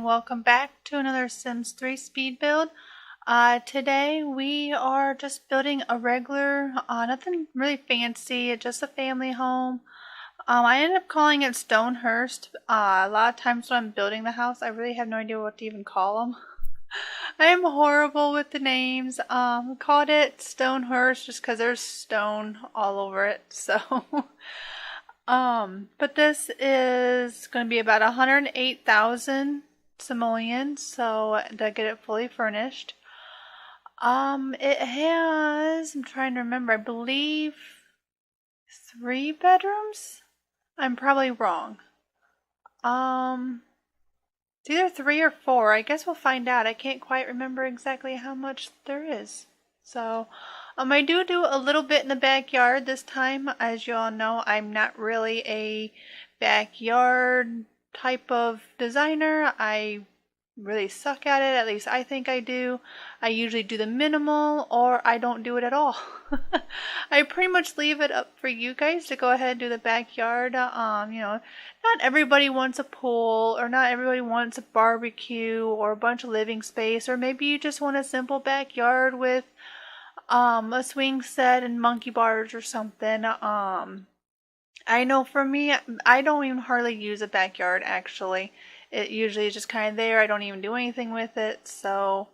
and welcome back to another Sims 3 speed build. Today we are just building a regular, nothing really fancy, just a family home. I ended up calling it StoneHurst. A lot of times when I'm building the house, I really have no idea what to even call them. I am horrible with the names. Called it StoneHurst just because there's stone all over it, so... But this is going to be about 108,000 simoleons, so to get it fully furnished. It has, I'm trying to remember, I believe 3 bedrooms? I'm probably wrong. It's either 3 or 4. I guess we'll find out. I can't quite remember exactly how much there is. So, I do a little bit in the backyard this time. As you all know, I'm not really a backyard type of designer. I really suck at it, at least I think I do. I usually do the minimal or I don't do it at all. I pretty much leave it up for you guys to go ahead and do the backyard. Not everybody wants a pool, or not everybody wants a barbecue or a bunch of living space, or maybe you just want a simple backyard with a swing set and monkey bars or something. I know for me, I don't even hardly use a backyard actually. It usually is just kind of there. I don't even do anything with it. So,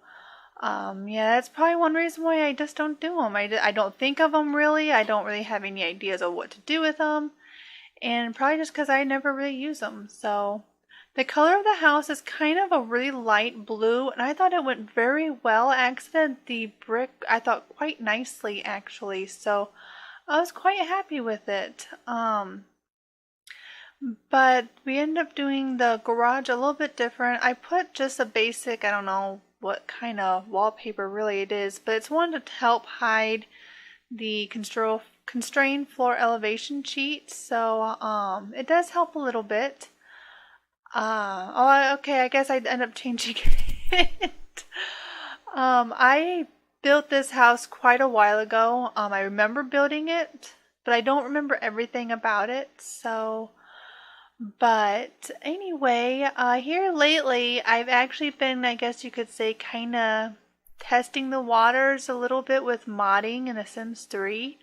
yeah, that's probably one reason why I just don't do them. I don't think of them really. I don't really have any ideas of what to do with them. And probably just because I never really use them. So, the color of the house is kind of a really light blue, and I thought it went very well. I accented the brick, I thought, quite nicely actually, so I was quite happy with it. But we ended up doing the garage a little bit different. I put just a basic, I don't know what kind of wallpaper really it is, but it's one to help hide the constrained floor elevation cheat, so it does help a little bit. Okay, I guess I'd end up changing it. I built this house quite a while ago. I remember building it, but I don't remember everything about it, so... But anyway, here lately, I've actually been, I guess you could say, kind of testing the waters a little bit with modding in The Sims 3.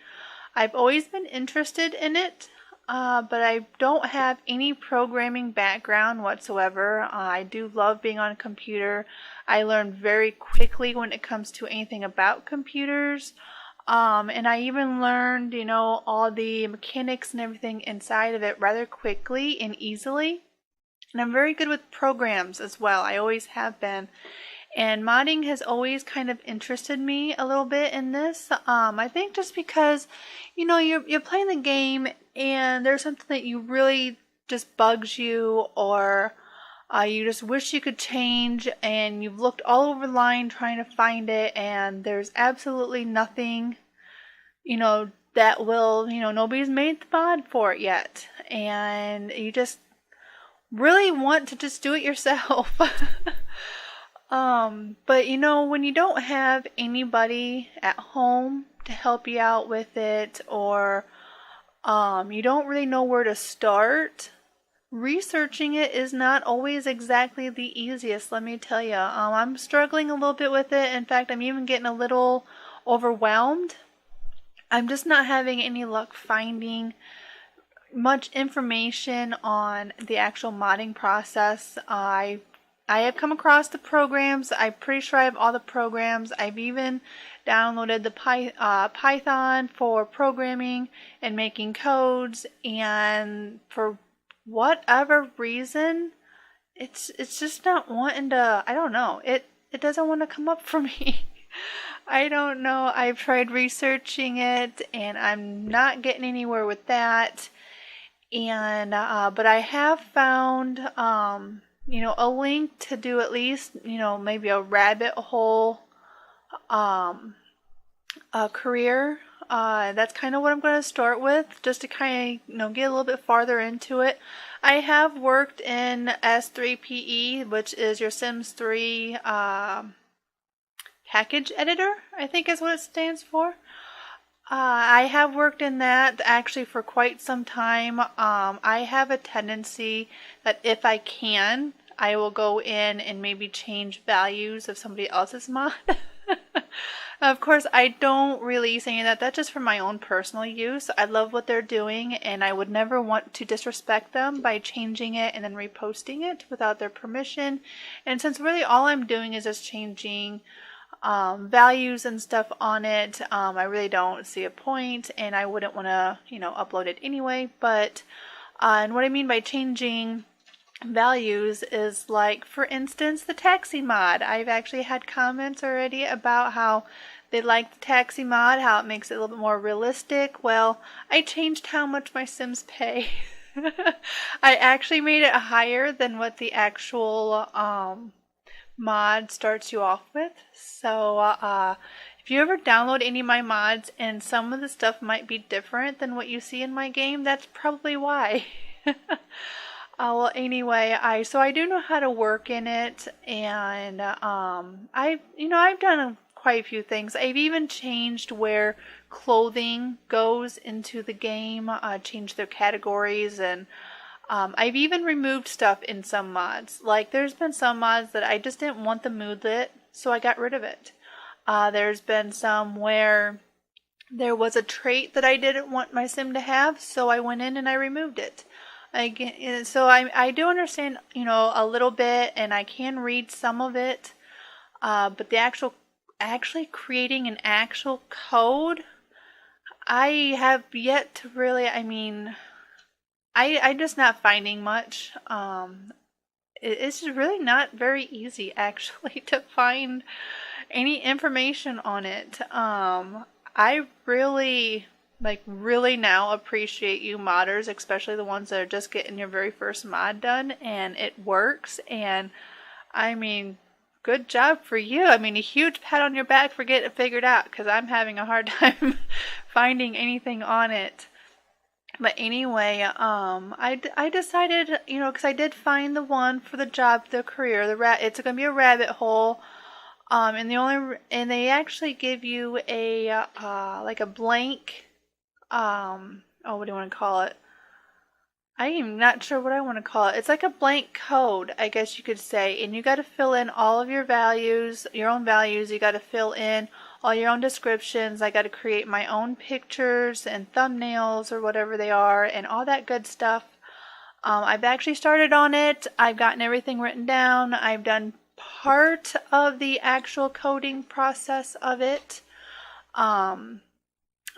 I've always been interested in it. But I don't have any programming background whatsoever. I do love being on a computer. I learn very quickly when it comes to anything about computers. And I even learned, all the mechanics and everything inside of it rather quickly and easily. And I'm very good with programs as well. I always have been. And modding has always kind of interested me a little bit in this. I think just because, you're playing the game and there's something that you really just bugs you, or you just wish you could change, and you've looked all over the line trying to find it, and there's absolutely nothing, that will, nobody's made the mod for it yet. And you just really want to just do it yourself. But when you don't have anybody at home to help you out with it, or you don't really know where to start, researching it is not always exactly the easiest, let me tell you. I'm struggling a little bit with it. In fact, I'm even getting a little overwhelmed. I'm just not having any luck finding much information on the actual modding process. I have come across the programs. I'm pretty sure I have all the programs. I've even downloaded the Python for programming and making codes, and for whatever reason, it's just not wanting to, I don't know, it doesn't want to come up for me. I don't know. I've tried researching it and I'm not getting anywhere with that. And but I have found a link to do at least, maybe a rabbit hole career. That's kind of what I'm going to start with, just to kind of, get a little bit farther into it. I have worked in S3PE, which is your Sims 3 package editor, I think is what it stands for. I have worked in that actually for quite some time. I have a tendency that if I can, I will go in and maybe change values of somebody else's mod. Of course, I don't release any of that. That's just for my own personal use. I love what they're doing, and I would never want to disrespect them by changing it and then reposting it without their permission. And since really all I'm doing is just changing values and stuff on it, I really don't see a point, and I wouldn't want to, upload it anyway. But, and what I mean by changing values is, like, for instance, the taxi mod. I've actually had comments already about how they like the taxi mod, how it makes it a little bit more realistic. Well, I changed how much my Sims pay. I actually made it higher than what the actual mod starts you off with. So if you ever download any of my mods and some of the stuff might be different than what you see in my game, that's probably why. Well, anyway, so I do know how to work in it, and I've done quite a few things. I've even changed where clothing goes into the game, changed their categories, and I've even removed stuff in some mods. Like, there's been some mods that I just didn't want the moodlet, so I got rid of it. There's been some where there was a trait that I didn't want my sim to have, so I went in and I removed it. So I do understand, a little bit, and I can read some of it, but the actually creating an actual code, I have yet to really, I'm just not finding much. It's just really not very easy, actually, to find any information on it. I really now appreciate you modders, especially the ones that are just getting your very first mod done and it works. And good job for you. A huge pat on your back for getting it figured out, because I'm having a hard time finding anything on it. But anyway, I decided, because I did find the one for the job, the career, it's going to be a rabbit hole. And they actually give you a like a blank, what do you want to call it? I am not sure what I want to call it. It's like a blank code, I guess you could say, and you got to fill in all of your values, your own values. You got to fill in all your own descriptions. I got to create my own pictures and thumbnails or whatever they are, and all that good stuff. I've actually started on it. I've gotten everything written down. I've done part of the actual coding process of it.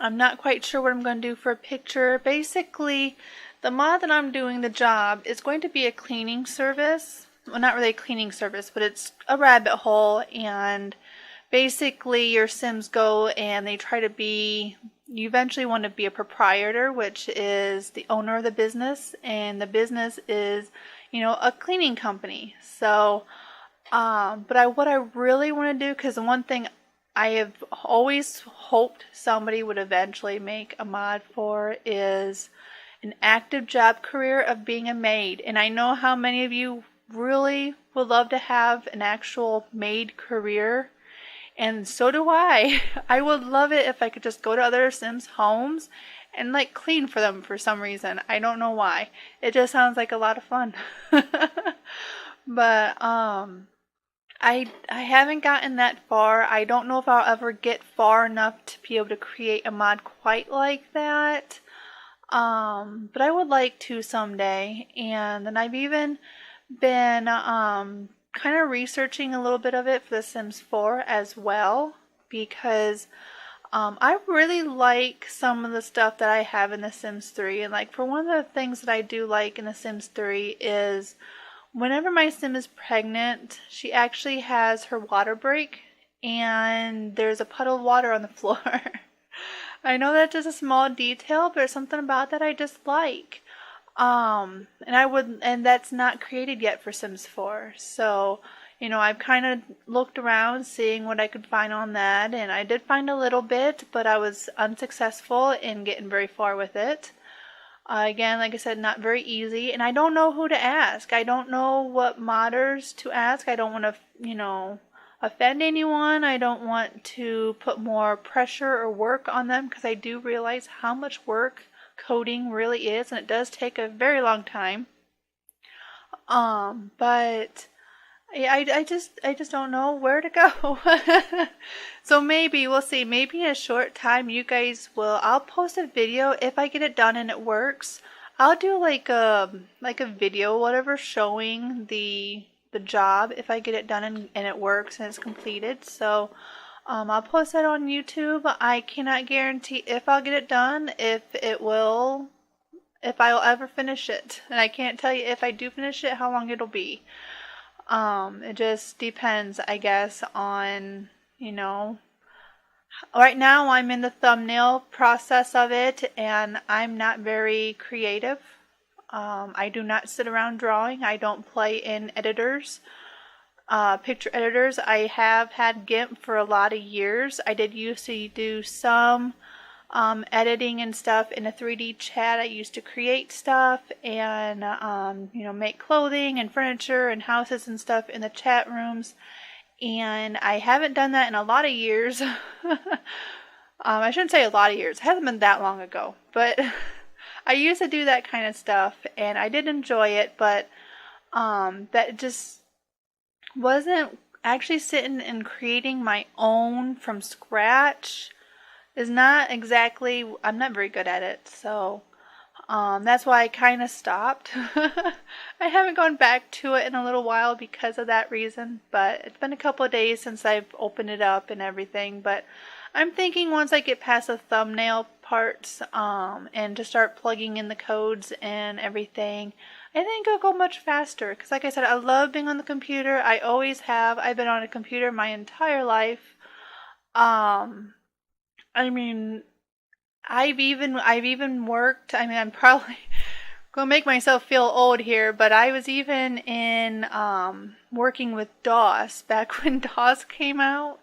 I'm not quite sure what I'm going to do for a picture. Basically, the mod that I'm doing, the job, is going to be a cleaning service. Well, not really a cleaning service, but it's a rabbit hole, and basically your Sims go and they try to be, you eventually want to be a proprietor, which is the owner of the business, and the business is, a cleaning company. So, what I really want to do, because the one thing I have always hoped somebody would eventually make a mod for, is an active job career of being a maid. And I know how many of you really would love to have an actual maid career, and so do I. I would love it if I could just go to other Sims homes and clean for them for some reason. I don't know why. It just sounds like a lot of fun. But I haven't gotten that far. I don't know if I'll ever get far enough to be able to create a mod quite like that. But I would like to someday. And then I've even been kind of researching a little bit of it for The Sims 4 as well, because I really like some of the stuff that I have in The Sims 3. And for one of the things that I do like in The Sims 3 is whenever my Sim is pregnant, she actually has her water break and there's a puddle of water on the floor. I know that's just a small detail, but there's something about that I just like. And that's not created yet for Sims 4. So, I've kind of looked around seeing what I could find on that, and I did find a little bit, but I was unsuccessful in getting very far with it. Again, like I said, not very easy, and I don't know who to ask. I don't know what modders to ask. I don't want to, offend anyone. I don't want to put more pressure or work on them, because I do realize how much work coding really is, and it does take a very long time. But yeah, I just don't know where to go. So maybe we'll see. Maybe in a short time you guys will. I'll post a video if I get it done and it works. I'll do like a video, whatever, showing the job if I get it done and it works and it's completed. So I'll post that on YouTube. I cannot guarantee if I'll get it done, if I'll ever finish it. And I can't tell you if I do finish it, how long it'll be. It just depends, I guess, on, right now I'm in the thumbnail process of it and I'm not very creative. I do not sit around drawing. I don't play in editors. Picture editors. I have had GIMP for a lot of years. I did used to do some editing and stuff in a 3D chat. I used to create stuff and make clothing and furniture and houses and stuff in the chat rooms. And I haven't done that in a lot of years. I shouldn't say a lot of years. It hasn't been that long ago, but I used to do that kind of stuff and I did enjoy it, but that just wasn't actually sitting and creating my own from scratch is not exactly, I'm not very good at it, so that's why I kind of stopped. I haven't gone back to it in a little while because of that reason, but it's been a couple of days since I've opened it up and everything, but I'm thinking once I get past the thumbnail parts and to start plugging in the codes and everything, I think it'll go much faster because like I said, I love being on the computer. I always have. I've been on a computer my entire life. I mean, I've even worked. I mean, I'm probably gonna make myself feel old here, but I was even in working with DOS back when DOS came out,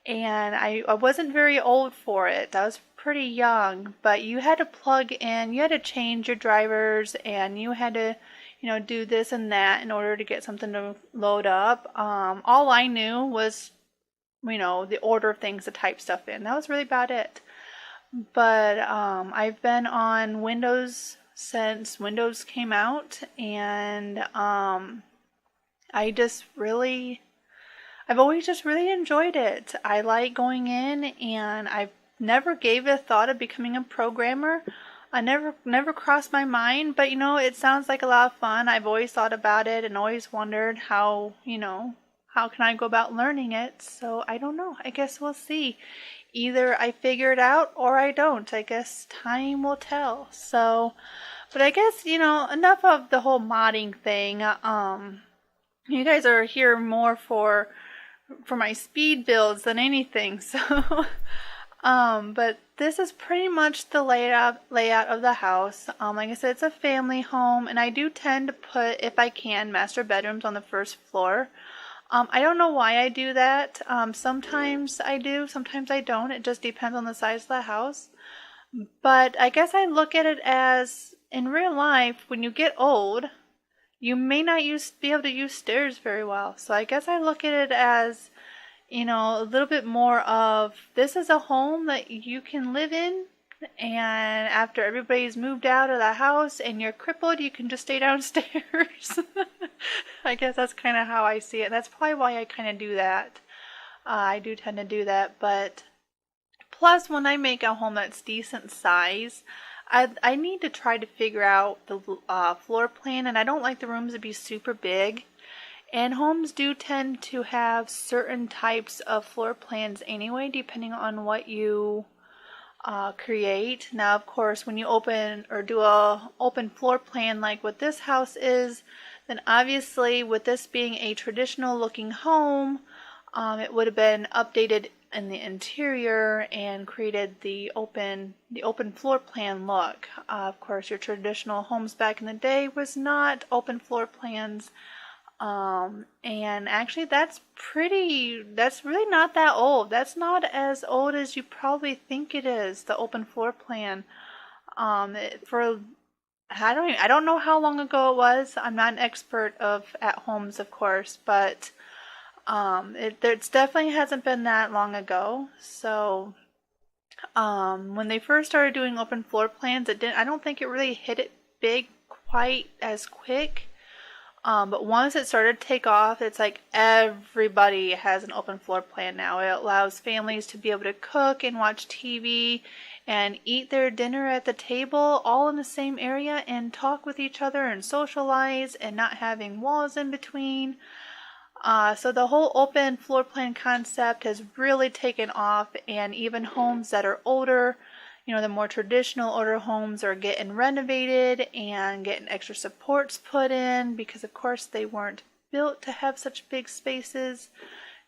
and I wasn't very old for it. I was pretty young, but you had to plug in, you had to change your drivers, and you had to, do this and that in order to get something to load up. All I knew was the order of things to type stuff in. That was really about it. But I've been on Windows since Windows came out, and I've always just really enjoyed it. I like going in, and I've never gave it a thought of becoming a programmer. I never crossed my mind, but it sounds like a lot of fun. I've always thought about it and always wondered how can I go about learning it? So I don't know. I guess we'll see. Either I figure it out or I don't. I guess time will tell. So, but I guess, enough of the whole modding thing. You guys are here more for my speed builds than anything. So, but this is pretty much the layout of the house. Like I said, it's a family home, and I do tend to put, if I can, master bedrooms on the first floor. I don't know why I do that. Sometimes I do, sometimes I don't. It just depends on the size of the house. But I guess I look at it as, in real life, when you get old, you may not be able to use stairs very well. So I guess I look at it as, a little bit more of, this is a home that you can live in. And after everybody's moved out of the house and you're crippled, you can just stay downstairs. I guess that's kind of how I see it. That's probably why I kind of do that. I do tend to do that. But plus, when I make a home that's decent size, I need to try to figure out the floor plan. And I don't like the rooms to be super big. And homes do tend to have certain types of floor plans anyway, depending on what you create. Now, of course, when you open or do a open floor plan like what this house is, then obviously with this being a traditional looking home, it would have been updated in the interior and created the open floor plan look. Of course, your traditional homes back in the day was not open floor plans. And actually that's really not that old. That's not as old as you probably think it is, the open floor plan. I don't know how long ago it was. I'm not an expert at homes, of course, but it definitely hasn't been that long ago. So when they first started doing open floor plans, I don't think it really hit it big quite as quick. But once it started to take off, it's like everybody has an open floor plan now. It allows families to be able to cook and watch TV and eat their dinner at the table all in the same area and talk with each other and socialize and not having walls in between. So the whole open floor plan concept has really taken off, and even homes that are older, the more traditional older homes are getting renovated and getting extra supports put in because of course they weren't built to have such big spaces.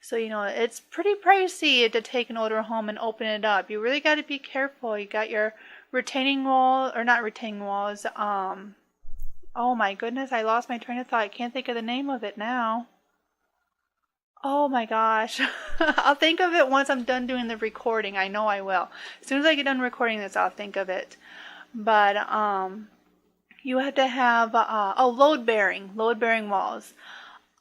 So, it's pretty pricey to take an older home and open it up. You really got to be careful. You got your retaining wall, or not retaining walls. Oh my goodness, I lost my train of thought. I can't think of the name of it now. Oh my gosh. I'll think of it once I'm done doing the recording. I know I will. As soon as I get done recording this, I'll think of it. But you have to have load bearing walls.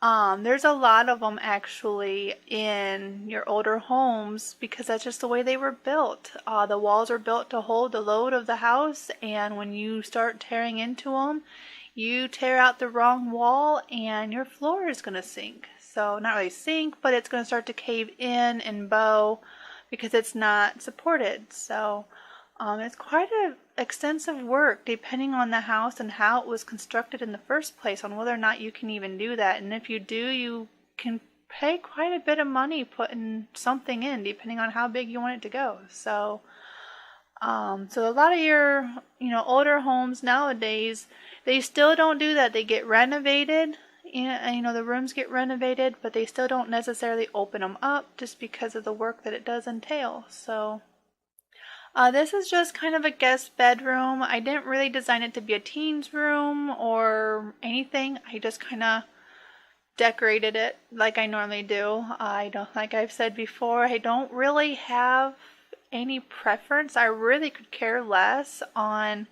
There's a lot of them actually in your older homes because that's just the way they were built. The walls are built to hold the load of the house, and when you start tearing into them, you tear out the wrong wall and your floor is going to sink. So not really sink, but it's going to start to cave in and bow because it's not supported. So it's quite an extensive work depending on the house and how it was constructed in the first place on whether or not you can even do that. And if you do, you can pay quite a bit of money putting something in depending on how big you want it to go. So so a lot of your older homes nowadays, they still don't do that. They get renovated. The rooms get renovated, but they still don't necessarily open them up just because of the work that it does entail. So this is just kind of a guest bedroom. I didn't really design it to be a teen's room or anything. I just kind of decorated it like I normally do. Like I've said before, I don't really have any preference. I really could care less on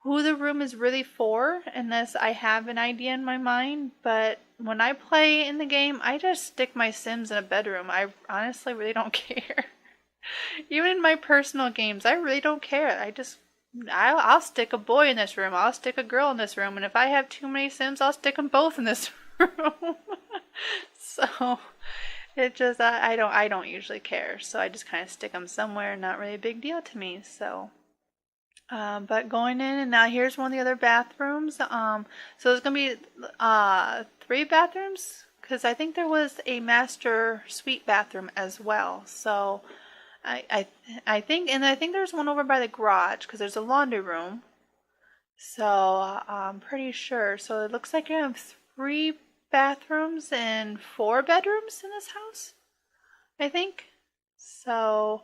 who the room is really for unless I have an idea in my mind. But when I play in the game, I just stick my Sims in a bedroom. I honestly really don't care. Even in my personal games, I really don't care. I'll stick a boy in this room. I'll stick a girl in this room. And if I have too many Sims, I'll stick them both in this room. So it just, I don't usually care. So I just kind of stick them somewhere. Not really a big deal to me. So but going in, and now here's one of the other bathrooms. So there's going to be 3 bathrooms because I think there was a master suite bathroom as well. So I think there's one over by the garage because there's a laundry room. So I'm pretty sure. So it looks like you have 3 bathrooms and 4 bedrooms in this house, I think. So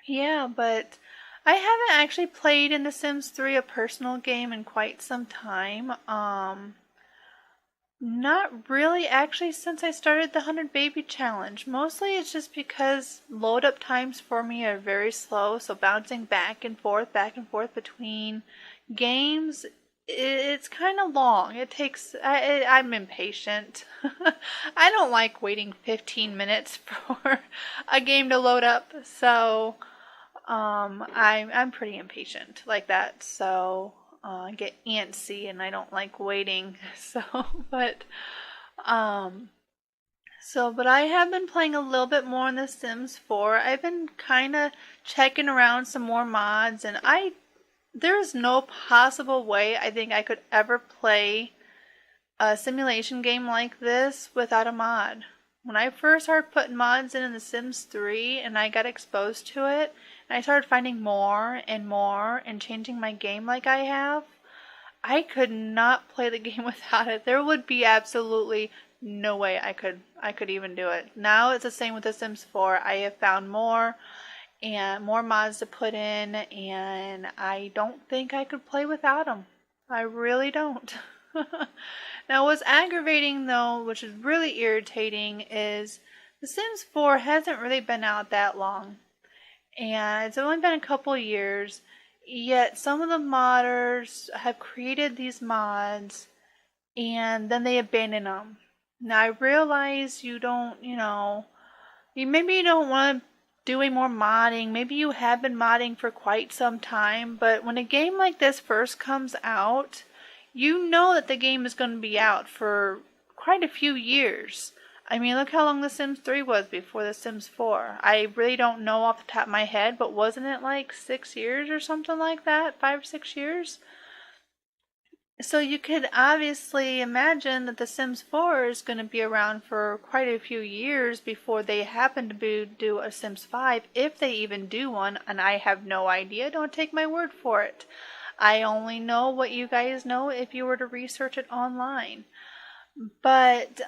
yeah, but I haven't actually played in The Sims 3 a personal game in quite some time. Not really actually since I started the 100 Baby Challenge. Mostly it's just because load up times for me are very slow, so bouncing back and forth between games, it's kind of long. It takes, I'm impatient. I don't like waiting 15 minutes for a game to load up, so I'm pretty impatient like that, so I get antsy and I don't like waiting. But I have been playing a little bit more in The Sims 4. I've been kind of checking around some more mods, and there's no possible way I think I could ever play a simulation game like this without a mod. When I first started putting mods in The Sims 3 and I got exposed to it, and I started finding more and more and changing my game like I have, I could not play the game without it. There would be absolutely no way I could even do it. Now it's the same with The Sims 4. I have found more and more mods to put in, and I don't think I could play without them. I really don't. Now what's aggravating though, which is really irritating, is The Sims 4 hasn't really been out that long. And it's only been a couple years, yet some of the modders have created these mods and then they abandon them. Now I realize you don't, maybe you don't want to do any more modding. Maybe you have been modding for quite some time, but when a game like this first comes out, you know that the game is going to be out for quite a few years. I mean, look how long The Sims 3 was before The Sims 4. I really don't know off the top of my head, but wasn't it like 6 years or something like that? 5 or 6 years? So you could obviously imagine that The Sims 4 is going to be around for quite a few years before they happen to do a Sims 5, if they even do one, and I have no idea. Don't take my word for it. I only know what you guys know if you were to research it online. But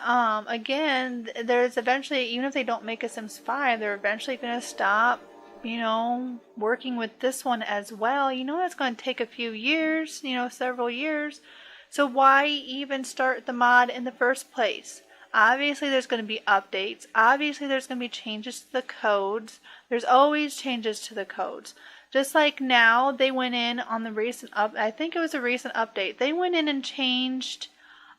again, there's eventually, even if they don't make a Sims 5, they're eventually going to stop, working with this one as well. It's going to take a few years, several years. So why even start the mod in the first place? Obviously, there's going to be updates. Obviously, there's going to be changes to the codes. There's always changes to the codes. Just like now, they went in on the recent I think it was a recent update. They went in and changed,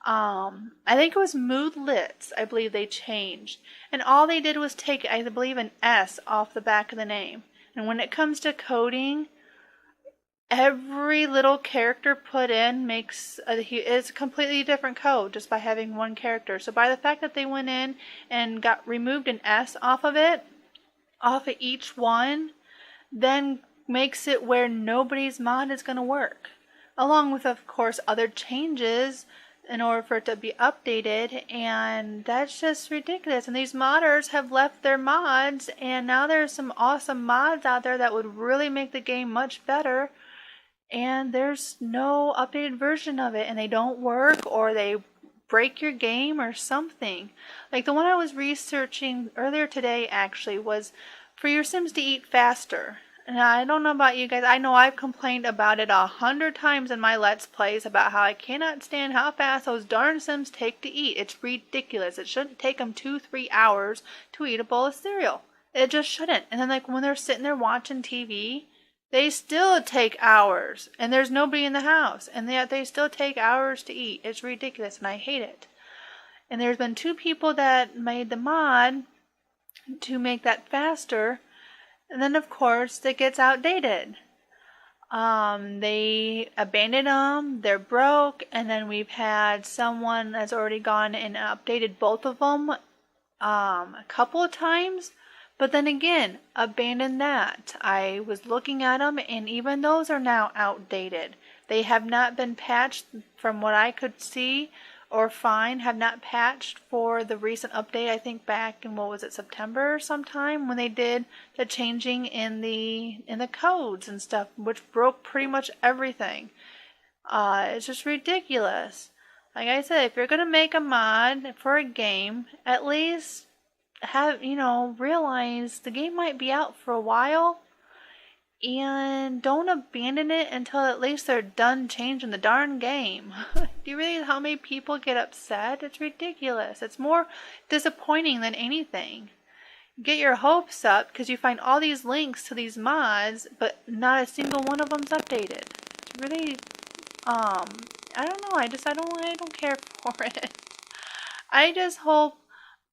I think it was moodlets, I believe they changed. And all they did was take, I believe, an S off the back of the name. And when it comes to coding, every little character put in is a completely different code just by having one character. So by the fact that they went in and removed an S off of each one, then makes it where nobody's mod is going to work. Along with, of course, other changes in order for it to be updated, and that's just ridiculous. And these modders have left their mods, and now there's some awesome mods out there that would really make the game much better, and there's no updated version of it, and they don't work, or they break your game or something. Like the one I was researching earlier today actually was for your Sims to eat faster. And I don't know about you guys. I know I've complained about it 100 times in my Let's Plays about how I cannot stand how fast those darn Sims take to eat. It's ridiculous. It shouldn't take them 2-3 hours to eat a bowl of cereal. It just shouldn't. And then like when they're sitting there watching TV, they still take hours. And there's nobody in the house. And yet they still take hours to eat. It's ridiculous and I hate it. And there's been 2 people that made the mod to make that faster. And then, of course, it gets outdated. They abandoned them, they're broke, and then we've had someone that's already gone and updated both of them a couple of times, but then again, abandoned that. I was looking at them, and even those are now outdated. They have not been patched from what I could see or find, have not patched for the recent update, I think back in, September or sometime, when they did the changing in the codes and stuff, which broke pretty much everything. It's just ridiculous. Like I said, if you're going to make a mod for a game, at least realize the game might be out for a while, and don't abandon it until at least they're done changing the darn game. Do you realize how many people get upset? It's ridiculous. It's more disappointing than anything. Get your hopes up because you find all these links to these mods, but not a single one of them's updated. It's really, I don't know. I don't care for it. I just hope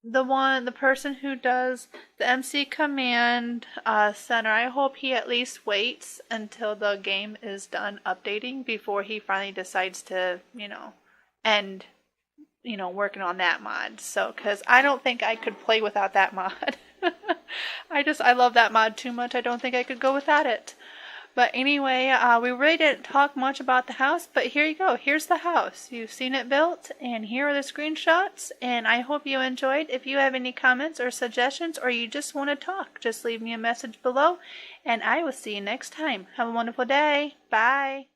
the person who does the MC Command Center, I hope he at least waits until the game is done updating before he finally decides to, end, working on that mod. So, because I don't think I could play without that mod. I love that mod too much. I don't think I could go without it. But anyway, we really didn't talk much about the house, but here you go. Here's the house. You've seen it built, and here are the screenshots, and I hope you enjoyed. If you have any comments or suggestions, or you just want to talk, just leave me a message below, and I will see you next time. Have a wonderful day. Bye.